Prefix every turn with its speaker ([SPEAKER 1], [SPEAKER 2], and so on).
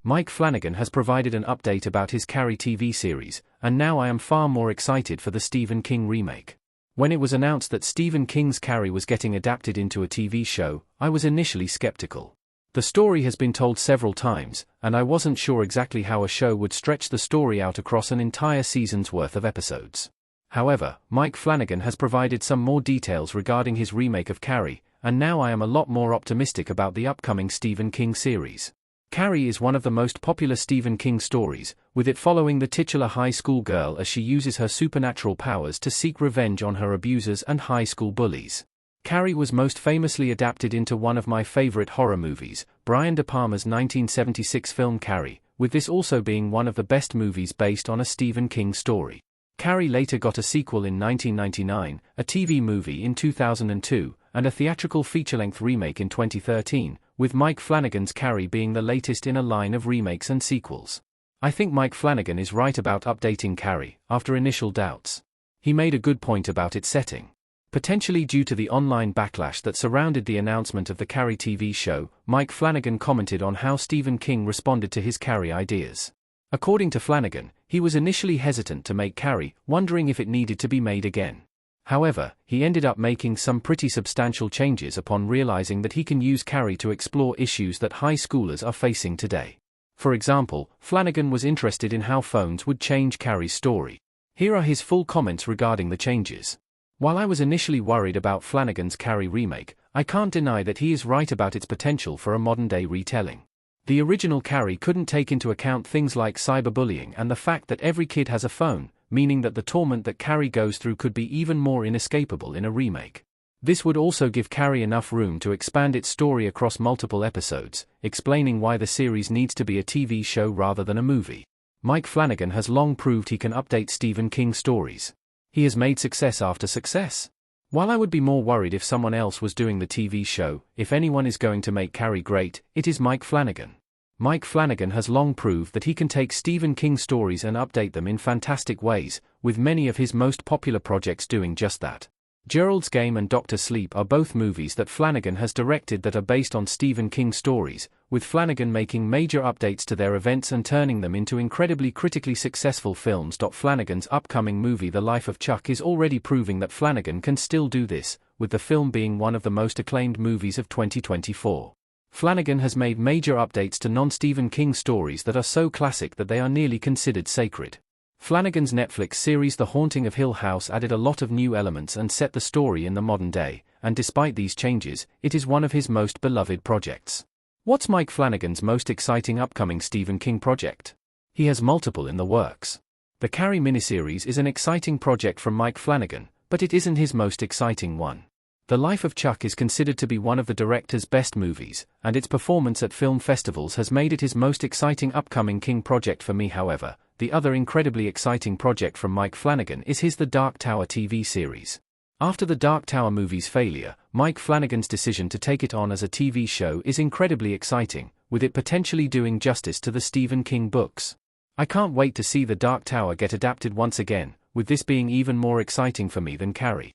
[SPEAKER 1] Mike Flanagan has provided an update about his Carrie TV series, and now I am far more excited for the Stephen King remake. When it was announced that Stephen King's Carrie was getting adapted into a TV show, I was initially skeptical. The story has been told several times, and I wasn't sure exactly how a show would stretch the story out across an entire season's worth of episodes. However, Mike Flanagan has provided some more details regarding his remake of Carrie, and now I am a lot more optimistic about the upcoming Stephen King series. Carrie is one of the most popular Stephen King stories, with it following the titular high school girl as she uses her supernatural powers to seek revenge on her abusers and high school bullies. Carrie was most famously adapted into one of my favorite horror movies, Brian De Palma's 1976 film Carrie, with this also being one of the best movies based on a Stephen King story. Carrie later got a sequel in 1999, a TV movie in 2002, and a theatrical feature-length remake in 2013, with Mike Flanagan's Carrie being the latest in a line of remakes and sequels. I think Mike Flanagan is right about updating Carrie, after initial doubts. He made a good point about its setting. Potentially due to the online backlash that surrounded the announcement of the Carrie TV show, Mike Flanagan commented on how Stephen King responded to his Carrie ideas. According to Flanagan, he was initially hesitant to make Carrie, wondering if it needed to be made again. However, he ended up making some pretty substantial changes upon realizing that he can use Carrie to explore issues that high schoolers are facing today. For example, Flanagan was interested in how phones would change Carrie's story. Here are his full comments regarding the changes. While I was initially worried about Flanagan's Carrie remake, I can't deny that he is right about its potential for a modern-day retelling. The original Carrie couldn't take into account things like cyberbullying and the fact that every kid has a phone, meaning that the torment that Carrie goes through could be even more inescapable in a remake. This would also give Carrie enough room to expand its story across multiple episodes, explaining why the series needs to be a TV show rather than a movie. Mike Flanagan has long proved he can update Stephen King stories. He has made success after success. While I would be more worried if someone else was doing the TV show, if anyone is going to make Carrie great, it is Mike Flanagan. Mike Flanagan has long proved that he can take Stephen King stories and update them in fantastic ways, with many of his most popular projects doing just that. Gerald's Game and Dr. Sleep are both movies that Flanagan has directed that are based on Stephen King stories, with Flanagan making major updates to their events and turning them into incredibly critically successful films. Flanagan's upcoming movie The Life of Chuck is already proving that Flanagan can still do this, with the film being one of the most acclaimed movies of 2024. Flanagan has made major updates to non-Stephen King stories that are so classic that they are nearly considered sacred. Flanagan's Netflix series The Haunting of Hill House added a lot of new elements and set the story in the modern day, and despite these changes, it is one of his most beloved projects. What's Mike Flanagan's most exciting upcoming Stephen King project? He has multiple in the works. The Carrie miniseries is an exciting project from Mike Flanagan, but it isn't his most exciting one. The Life of Chuck is considered to be one of the director's best movies, and its performance at film festivals has made it his most exciting upcoming King project for me. However, the other incredibly exciting project from Mike Flanagan is his The Dark Tower TV series. After the Dark Tower movie's failure, Mike Flanagan's decision to take it on as a TV show is incredibly exciting, with it potentially doing justice to the Stephen King books. I can't wait to see The Dark Tower get adapted once again, with this being even more exciting for me than Carrie.